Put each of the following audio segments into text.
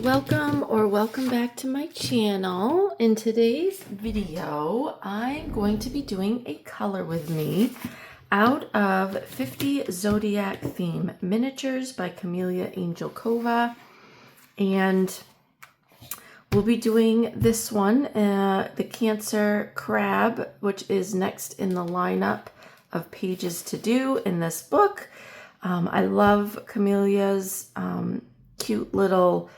Welcome or welcome back to my channel. In today's video, I'm going to be doing a color with me out of 50 Zodiac-themed Miniatures by Kameliya Angelkova. And we'll be doing this one, the Cancer Crab, which is next in the lineup of pages to do in this book. I love Kameliya's cute little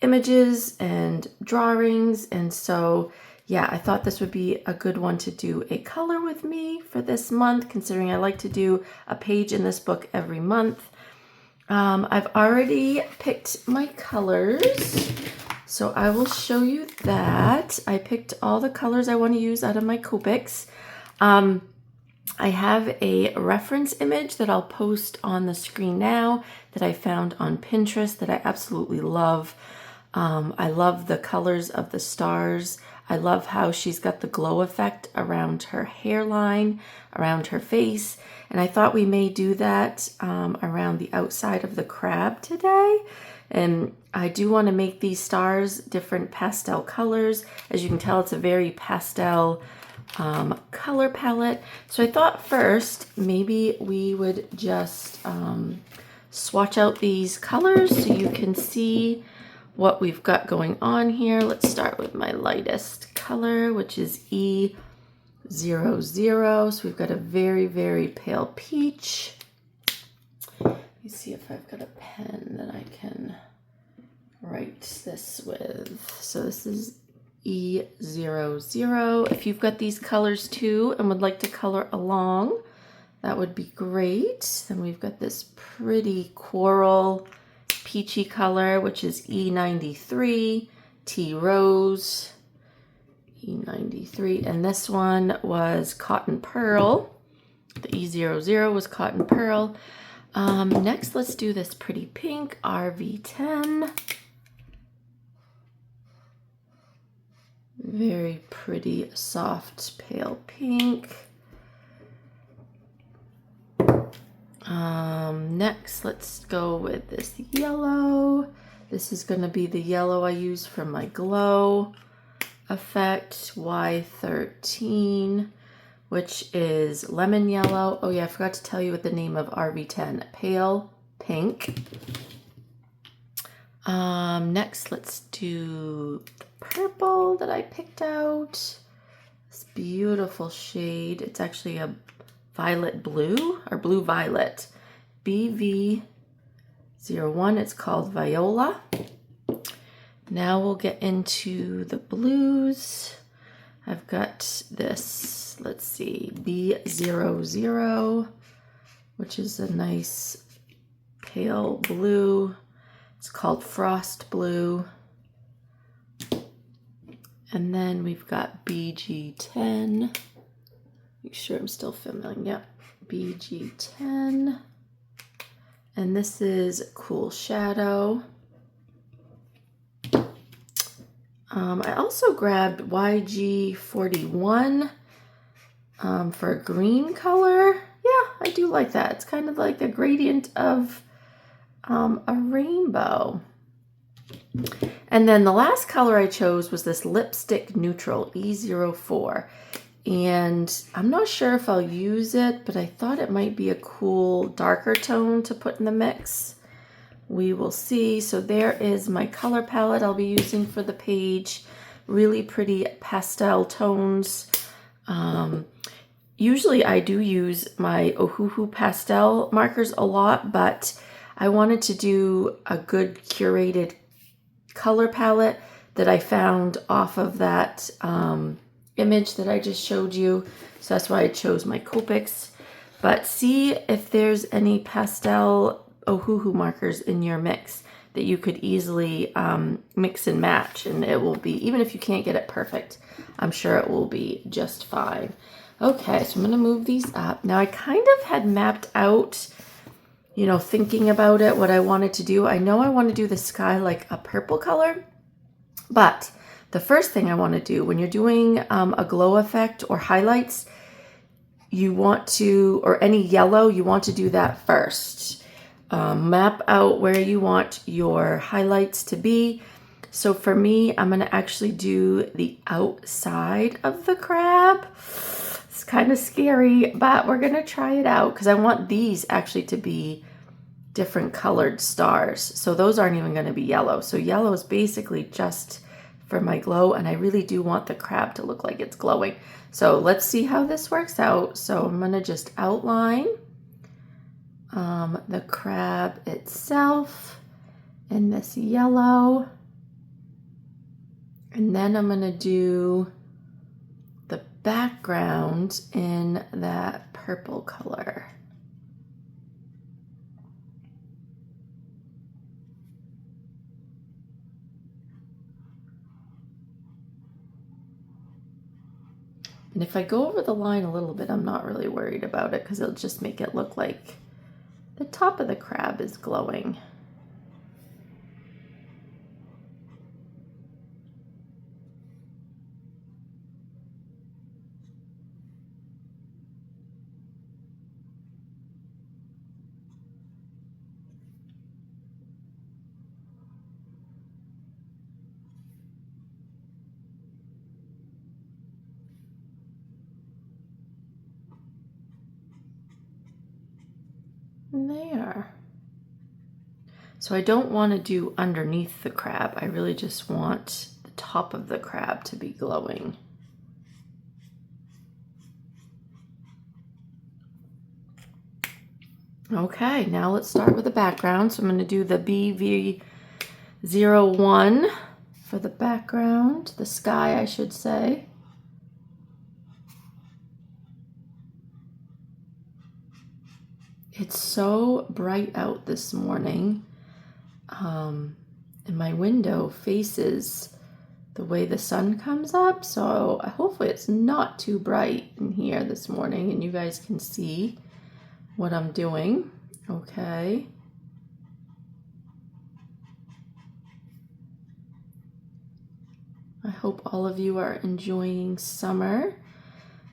images and drawings, and so yeah, I thought this would be a good one to do a color with me for this month, considering I like to do a page in this book every month. I've already picked my colors, so I will show you that. I picked all the colors I want to use out of my Copics. I have a reference image that I'll post on the screen now that I found on Pinterest that I absolutely love. I love the colors of the stars. I love how she's got the glow effect around her hairline, around her face. And I thought we may do that around the outside of the crab today. And I do want to make these stars different pastel colors. As you can tell, it's a very pastel color palette. So I thought first maybe we would just swatch out these colors so you can see what we've got going on here. Let's start with my lightest color, which is E00. So we've got a very, very pale peach. Let me see if I've got a pen that I can write this with. So this is E00. If you've got these colors too and would like to color along, that would be great. Then we've got this pretty coral peachy color, which is E93, Tea Rose, E93, and this one was Cotton Pearl. The E00 was Cotton Pearl. Next, let's do this pretty pink, RV10. Very pretty, soft, pale pink. Next, let's go with this yellow. This is going to be the yellow I use for my glow effect, Y13, which is lemon yellow. Oh yeah, I forgot to tell you what the name of RV10, pale pink. Next, let's do the purple that I picked out. This beautiful shade. It's actually a violet blue or blue violet. BV01, it's called Viola. Now we'll get into the blues. I've got this, let's see, B00, which is a nice pale blue. It's called Frost Blue. And then we've got BG10. Make sure I'm still filming. Yep, BG10. And this is Cool Shadow. I also grabbed YG41 for a green color. Yeah, I do like that. It's kind of like a gradient of a rainbow. And then the last color I chose was this lipstick neutral, E04. And I'm not sure if I'll use it, but I thought it might be a cool darker tone to put in the mix. We will see. So there is my color palette I'll be using for the page. Really pretty pastel tones. Usually I do use my Ohuhu pastel markers a lot, but I wanted to do a good curated color palette that I found off of that image that I just showed you. So that's why I chose my Copics. But see if there's any pastel Ohuhu markers in your mix that you could easily mix and match, and it will be, even if you can't get it perfect, I'm sure it will be just fine. Okay, so I'm gonna move these up. Now I kind of had mapped out, you know, thinking about it, what I wanted to do. I know I want to do the sky like a purple color, but the first thing I want to do when you're doing a glow effect or highlights, you want to, or any yellow, you want to do that first. Map out where you want your highlights to be. So for me, I'm gonna actually do the outside of the crab. It's kind of scary, but we're gonna try it out because I want these actually to be different colored stars. So those aren't even gonna be yellow. So yellow is basically just for my glow, and I really do want the crab to look like it's glowing. So let's see how this works out. So I'm gonna just outline the crab itself in this yellow. And then I'm gonna do the background in that purple color. And if I go over the line a little bit, I'm not really worried about it because it'll just make it look like the top of the crab is glowing. There. So I don't want to do underneath the crab. I really just want the top of the crab to be glowing. Okay, now let's start with the background. So I'm going to do the BV01 for the background, the sky, I should say. It's so bright out this morning, and my window faces the way the sun comes up, so hopefully it's not too bright in here this morning and you guys can see what I'm doing. Okay. I hope all of you are enjoying summer.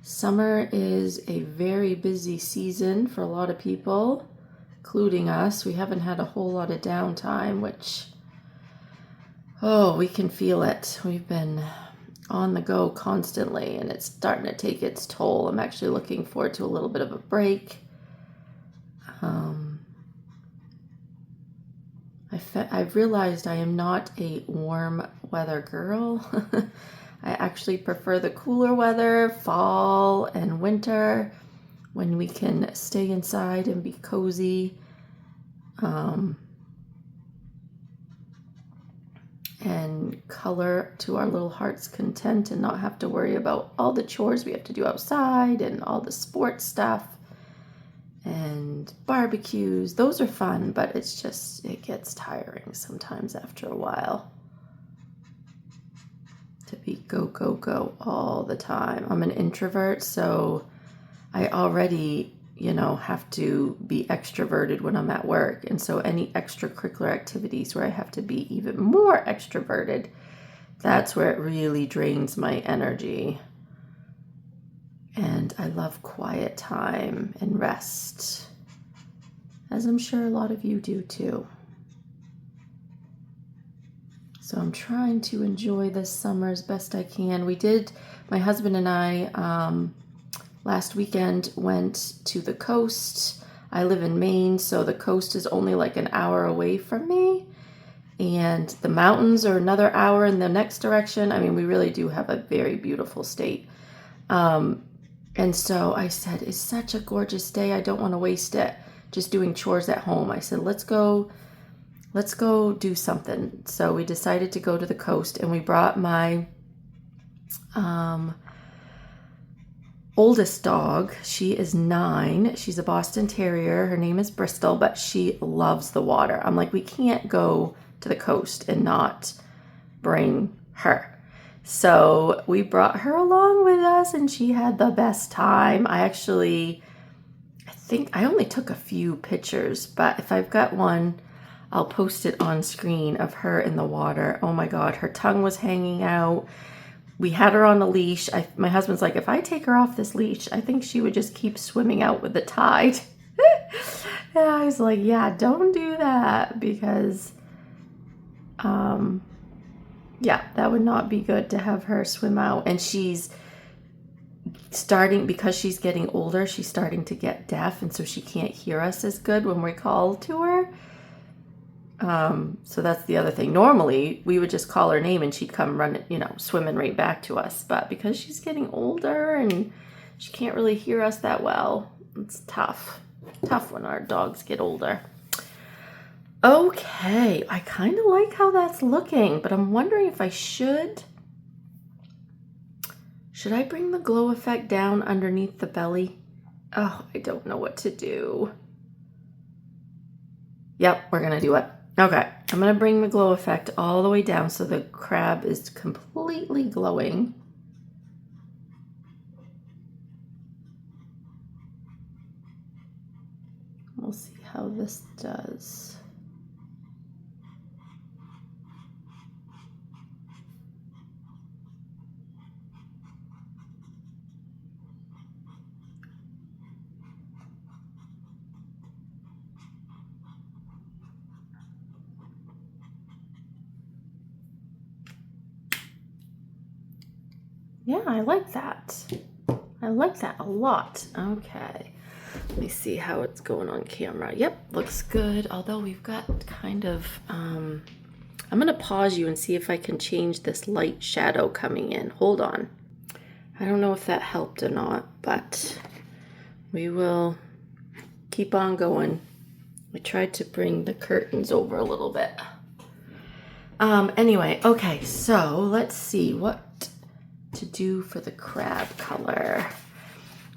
Summer is a very busy season for a lot of people, including us. We haven't had a whole lot of downtime, which, oh, we can feel it. We've been on the go constantly, and it's starting to take its toll. I'm actually looking forward to a little bit of a break. I've realized I am not a warm weather girl. I actually prefer the cooler weather, fall and winter, when we can stay inside and be cozy. And color to our little heart's content and not have to worry about all the chores we have to do outside and all the sports stuff and barbecues. Those are fun, but it gets tiring sometimes after a while to be go, go, go all the time. I'm an introvert, so I already, have to be extroverted when I'm at work. And so any extracurricular activities where I have to be even more extroverted, that's where it really drains my energy. And I love quiet time and rest, as I'm sure a lot of you do too. So I'm trying to enjoy this summer as best I can. My husband and I, last weekend went to the coast. I live in Maine, so the coast is only like an hour away from me. And the mountains are another hour in the next direction. I mean, we really do have a very beautiful state. And so I said, it's such a gorgeous day. I don't want to waste it just doing chores at home. I said, let's go do something. So we decided to go to the coast, and we brought my oldest dog. She is 9. She's a Boston Terrier. Her name is Bristol, but she loves the water. I'm like, we can't go to the coast and not bring her. So we brought her along with us, and she had the best time. I think I only took a few pictures, but if I've got one, I'll post it on screen of her in the water. Oh my God, her tongue was hanging out. We had her on a leash. My husband's like, if I take her off this leash, I think she would just keep swimming out with the tide. And I was like, yeah, don't do that, because Yeah, that would not be good to have her swim out. And she's starting, because she's getting older, she's starting to get deaf, and so she can't hear us as good when we call to her. So that's the other thing. Normally, we would just call her name and she'd come running, swimming right back to us. But because she's getting older and she can't really hear us that well, it's tough. Tough when our dogs get older. Okay, I kind of like how that's looking, but I'm wondering if I should I bring the glow effect down underneath the belly? Oh, I don't know what to do. Yep, we're gonna do it. Okay, I'm gonna bring the glow effect all the way down so the crab is completely glowing. We'll see how this does. Yeah, I like that. I like that a lot. Okay. Let me see how it's going on camera. Yep, looks good. Although we've got kind of, I'm going to pause you and see if I can change this light shadow coming in. Hold on. I don't know if that helped or not, but we will keep on going. I tried to bring the curtains over a little bit. Anyway, okay, so let's see what to do for the crab color.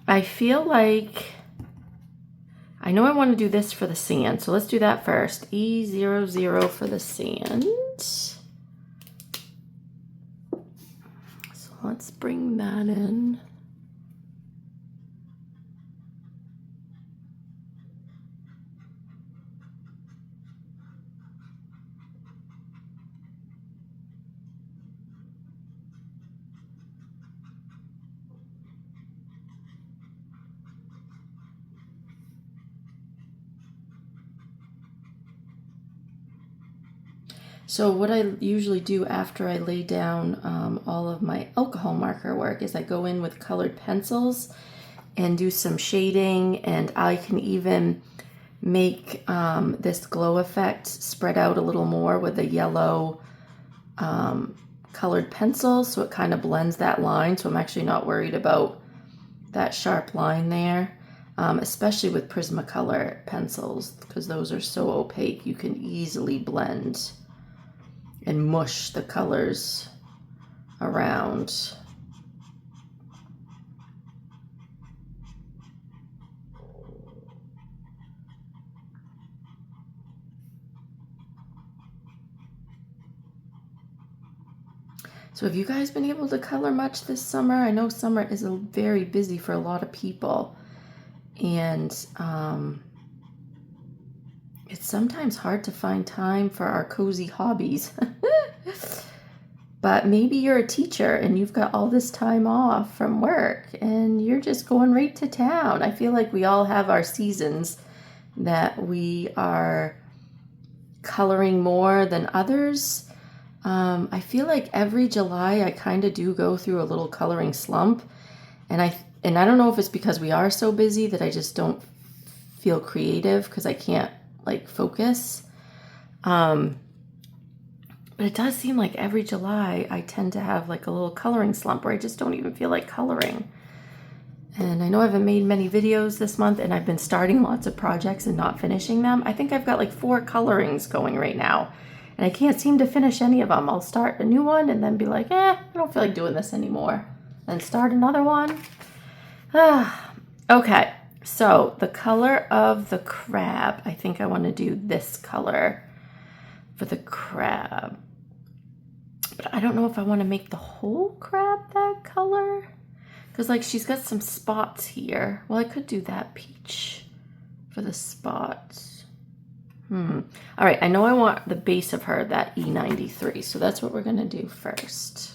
I feel like, I know I want to do this for the sand, so let's do that first. E00 for the sand. So let's bring that in. So what I usually do after I lay down all of my alcohol marker work is I go in with colored pencils and do some shading, and I can even make this glow effect spread out a little more with a yellow colored pencil, so it kind of blends that line, so I'm actually not worried about that sharp line there, especially with Prismacolor pencils, because those are so opaque you can easily blend and mush the colors around. So have you guys been able to color much this summer? I know summer is very busy for a lot of people, and it's sometimes hard to find time for our cozy hobbies. But maybe you're a teacher and you've got all this time off from work and you're just going right to town. I feel like we all have our seasons that we are coloring more than others. I feel like every July I kind of do go through a little coloring slump, and I don't know if it's because we are so busy that I just don't feel creative because I can't like focus. But it does seem like every July I tend to have like a little coloring slump where I just don't even feel like coloring. And I know I haven't made many videos this month, and I've been starting lots of projects and not finishing them. I think I've got like 4 colorings going right now, and I can't seem to finish any of them. I'll start a new one and then be like, I don't feel like doing this anymore. Then start another one. Okay, so the color of the crab, I think I want to do this color for the crab. But I don't know if I want to make the whole crab that color. Because like she's got some spots here. Well, I could do that peach for the spots. All right, I know I want the base of her, that E93. So that's what we're going to do first.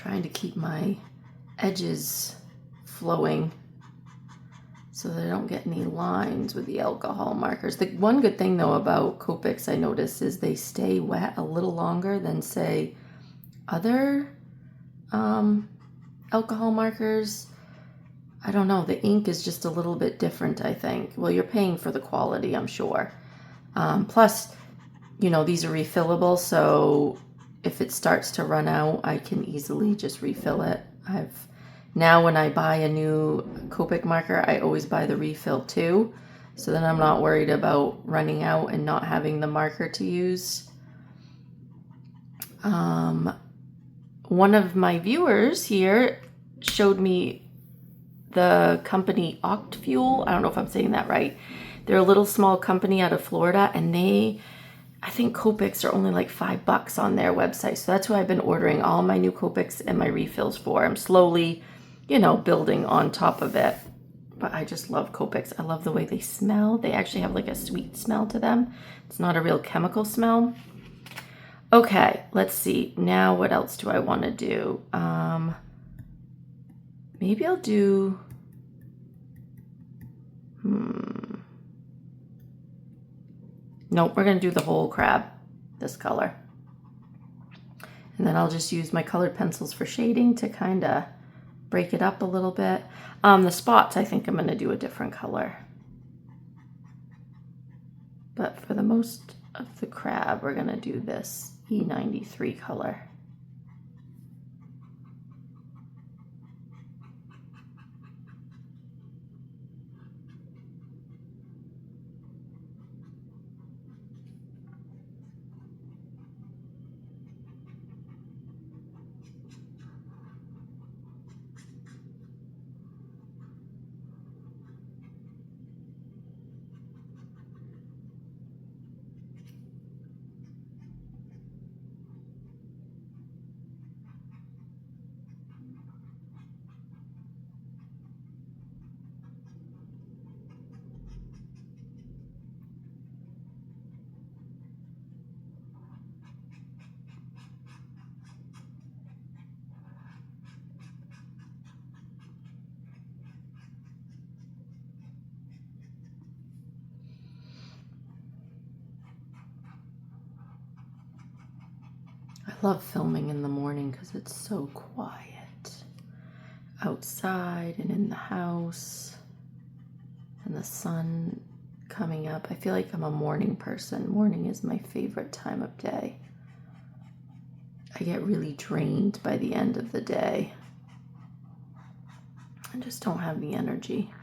trying to keep my edges flowing so that I don't get any lines with the alcohol markers. The one good thing though about Copics I notice is they stay wet a little longer than say other alcohol markers. I don't know, the ink is just a little bit different, I think. Well, you're paying for the quality, I'm sure. Plus, you know, these are refillable, so if it starts to run out, I can easily just refill it. Now when I buy a new Copic marker, I always buy the refill too, so then I'm not worried about running out and not having the marker to use. One of my viewers here showed me the company Octfuel. I don't know if I'm saying that right. They're a little small company out of Florida, and I think Copics are only like $5 on their website. So that's who I've been ordering all my new Copics and my refills for. I'm slowly, you know, building on top of it. But I just love Copics. I love the way they smell. They actually have like a sweet smell to them. It's not a real chemical smell. Okay, let's see. Now what else do I want to do? Maybe I'll do... Nope, we're going to do the whole crab, this color. And then I'll just use my colored pencils for shading to kind of break it up a little bit. The spots, I think I'm going to do a different color. But for the most of the crab, we're going to do this E93 color. I love filming in the morning because it's so quiet outside and in the house, and the sun coming up. I feel like I'm a morning person. Morning is my favorite time of day. I get really drained by the end of the day. I just don't have the energy.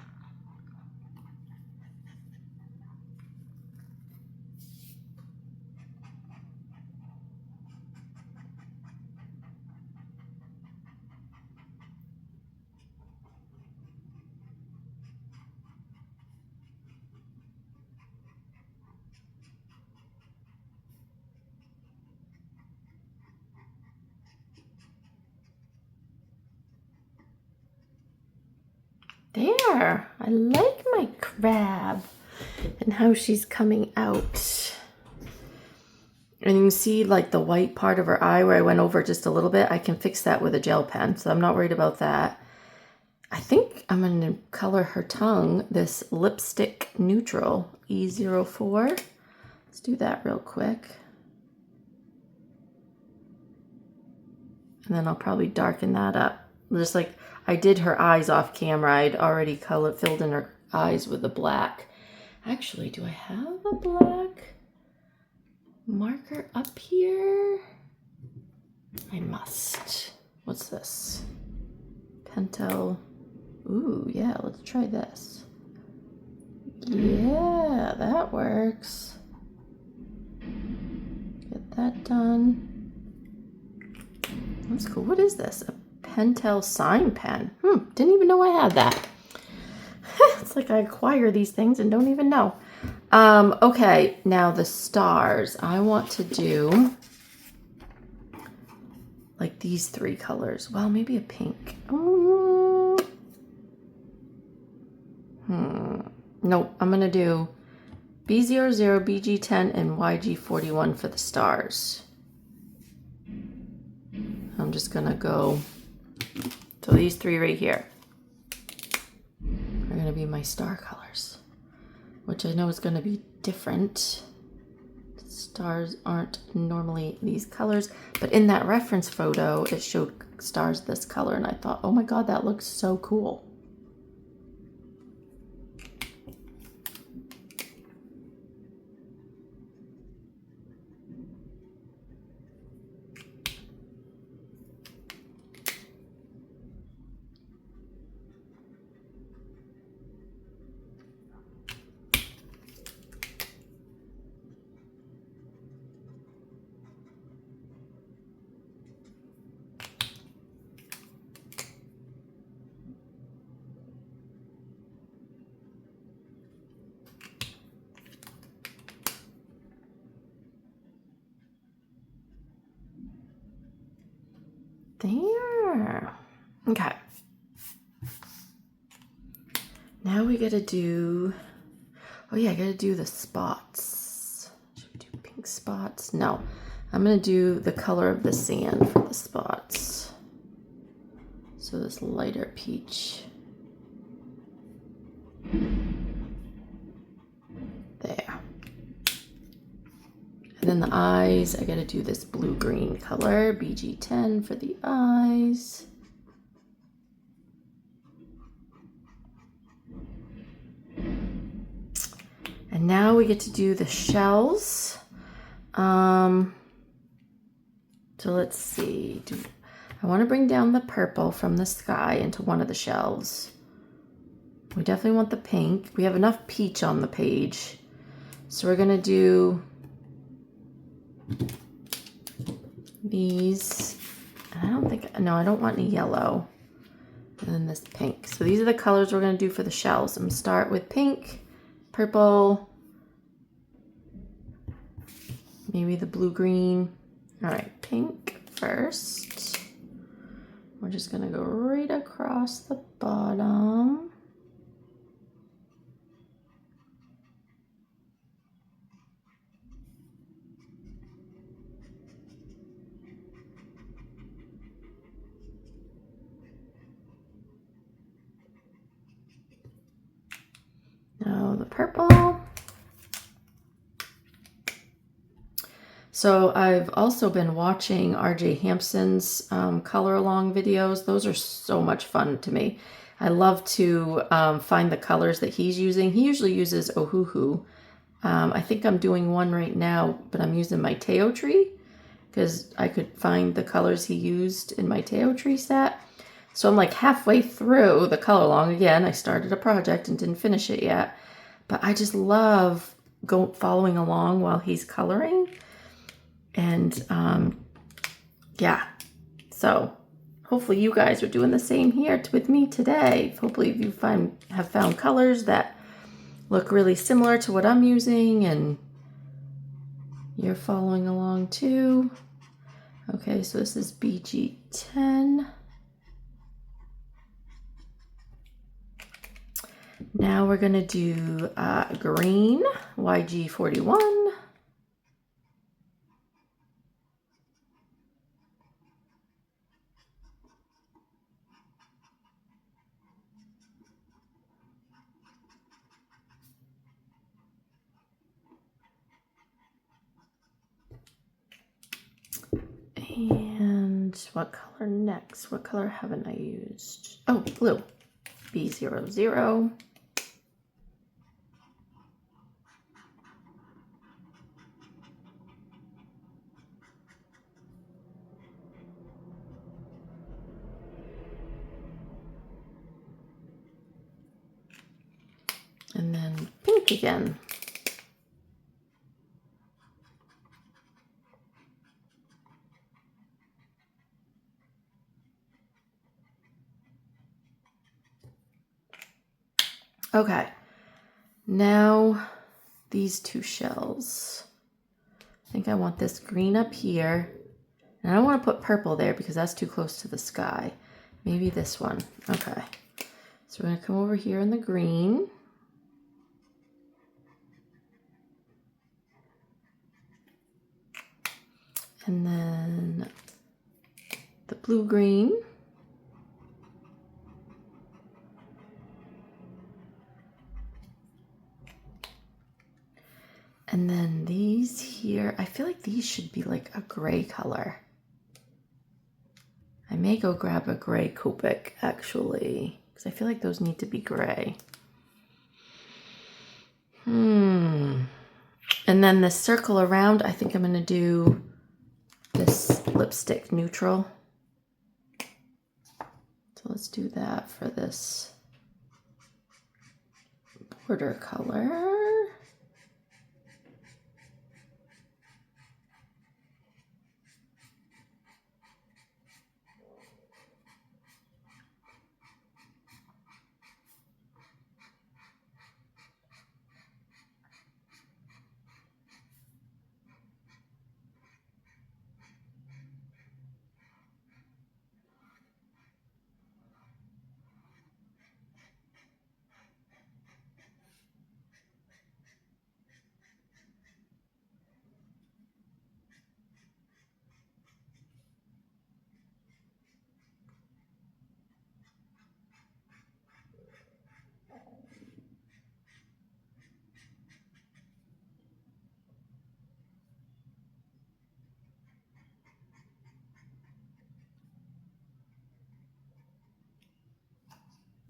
There, I like my crab and how she's coming out. And you can see like the white part of her eye where I went over just a little bit. I can fix that with a gel pen, so I'm not worried about that. I think I'm going to color her tongue this lipstick neutral E04. Let's do that real quick. And then I'll probably darken that up. Just like I did her eyes off camera. I'd already filled in her eyes with the black. Actually, do I have a black marker up here? I must. What's this? Pentel. Ooh, yeah, let's try this. Yeah, that works. Get that done. That's cool. What is this? A Pentel sign pen. Didn't even know I had that. It's like I acquire these things and don't even know. Okay, now the stars. I want to do like these three colors. Well, maybe a pink. Nope, I'm going to do B00, BG10, and YG41 for the stars. And I'm just gonna go, so these three right here are gonna be my star colors, which I know is gonna be different. Stars aren't normally these colors, but in that reference photo, it showed stars this color, and I thought, oh my God, that looks so cool. There. Okay. Now we gotta do, oh yeah, I gotta do the spots. Should we do pink spots? No, I'm gonna do the color of the sand for the spots. So this lighter peach. There. And then the eyes, I gotta do this blue-green color, BG10 for the eyes. And now we get to do the shells. So let's see. I want to bring down the purple from the sky into one of the shells. We definitely want the pink. We have enough peach on the page. So we're going to do these. And I don't think, no, I don't want any yellow. And then this pink. So these are the colors we're going to do for the shells. I'm going to start with pink, purple, maybe the blue-green. All right, pink first. We're just going to go right across the bottom. Now the purple. So I've also been watching RJ Hampson's color along videos. Those are so much fun to me. I love to find the colors that he's using. He usually uses Ohuhu. I think I'm doing one right now, but I'm using my Teo tree because I could find the colors he used in my Teo tree set. So I'm like halfway through the color along. Again, I started a project and didn't finish it yet, but I just love following along while he's coloring. And yeah, so hopefully you guys are doing the same here with me today. Hopefully you have found colors that look really similar to what I'm using and you're following along too. Okay, so this is BG10. Now we're gonna do green, YG41. And what color next? What color haven't I used? Oh, blue, B00. And then pink again. Okay, now these two shells. I think I want this green up here. And I don't want to put purple there because that's too close to the sky. Maybe this one. Okay, so we're going to come over here in the green. And then the blue-green. And then these here, I feel like these should be like a gray color. I may go grab a gray Copic actually, because I feel like those need to be gray. And then the circle around, I think I'm gonna do this lipstick neutral. So let's do that for this border color.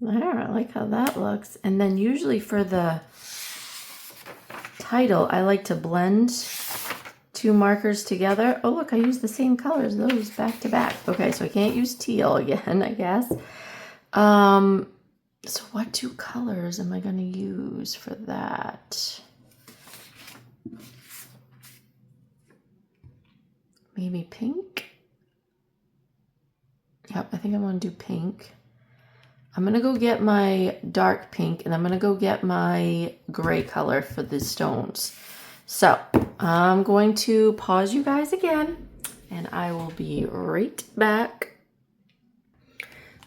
There, I like how that looks. And then usually for the title, I like to blend two markers together. Oh, look, I used the same colors, those back to back. Okay, so I can't use teal again, I guess. So what two colors am I going to use for that? Maybe pink? Yep, I think I'm going to do pink. I'm going to go get my dark pink and I'm going to go get my gray color for the stones. So I'm going to pause you guys again and I will be right back.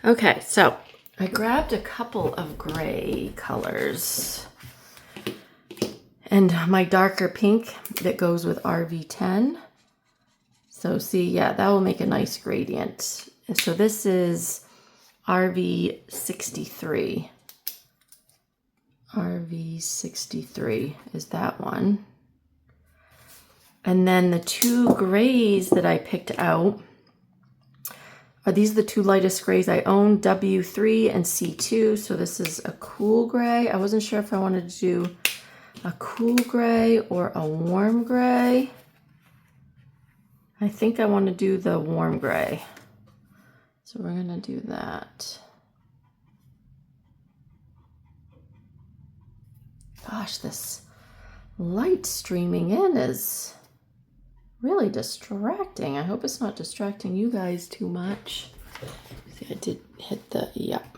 Okay, so I grabbed a couple of gray colors and my darker pink that goes with RV10. So see, yeah, that will make a nice gradient. And so this is RV63. RV63 is that one. And then the two grays that I picked out are these the two lightest grays I own, W3 and C2. So this is a cool gray. I wasn't sure if I wanted to do a cool gray or a warm gray. I think I want to do the warm gray. So we're going to do that. Gosh, this light streaming in is really distracting. I hope it's not distracting you guys too much. See, I did hit the, yep.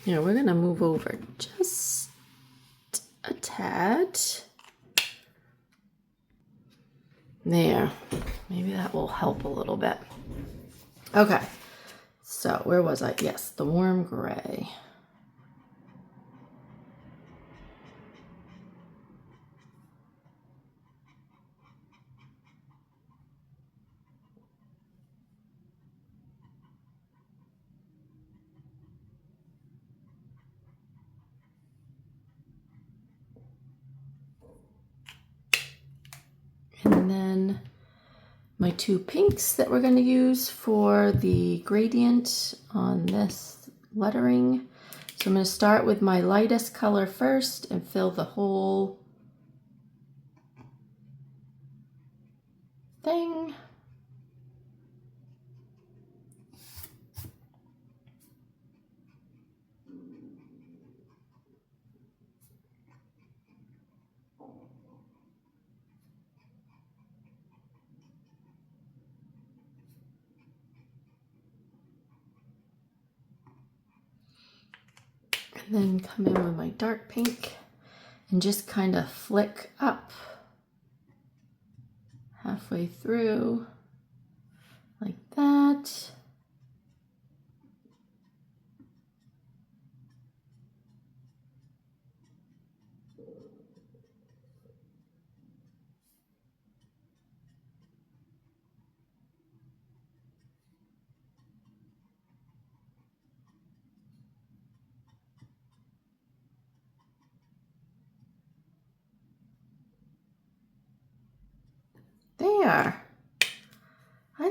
Yeah, we're going to move over just a tad. There. Maybe that will help a little bit. Okay. So where was I? Yes, the warm gray. And then my two pinks that we're going to use for the gradient on this lettering. So I'm going to start with my lightest color first and fill the whole thing. And then come in with my dark pink and just kind of flick up halfway through like that.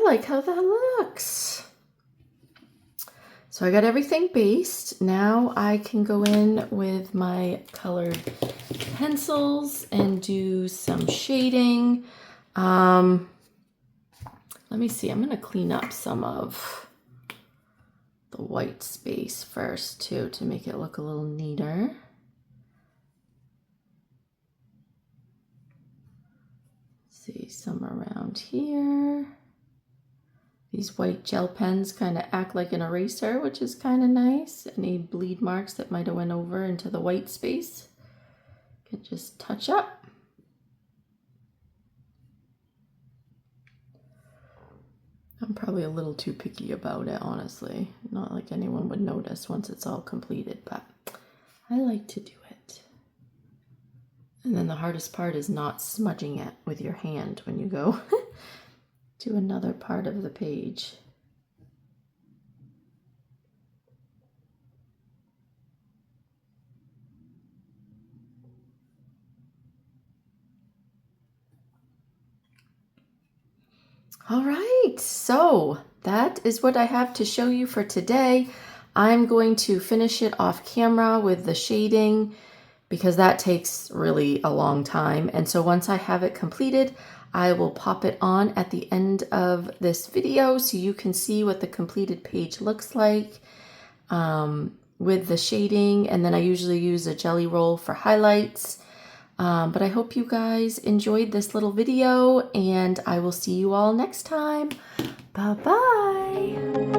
like how that looks. So I got everything based. Now I can go in with my colored pencils and do some shading. Let me see, I'm gonna clean up some of the white space first too to make it look a little neater. See some around here. These white gel pens kind of act like an eraser, which is kind of nice. Any bleed marks that might have went over into the white space can just touch up. I'm probably a little too picky about it, honestly. Not like anyone would notice once it's all completed, but I like to do it. And then the hardest part is not smudging it with your hand when you go to another part of the page. All right, so that is what I have to show you for today. I'm going to finish it off camera with the shading because that takes really a long time. And so once I have it completed, I will pop it on at the end of this video so you can see what the completed page looks like with the shading. And then I usually use a jelly roll for highlights. But I hope you guys enjoyed this little video, and I will see you all next time. Bye-bye.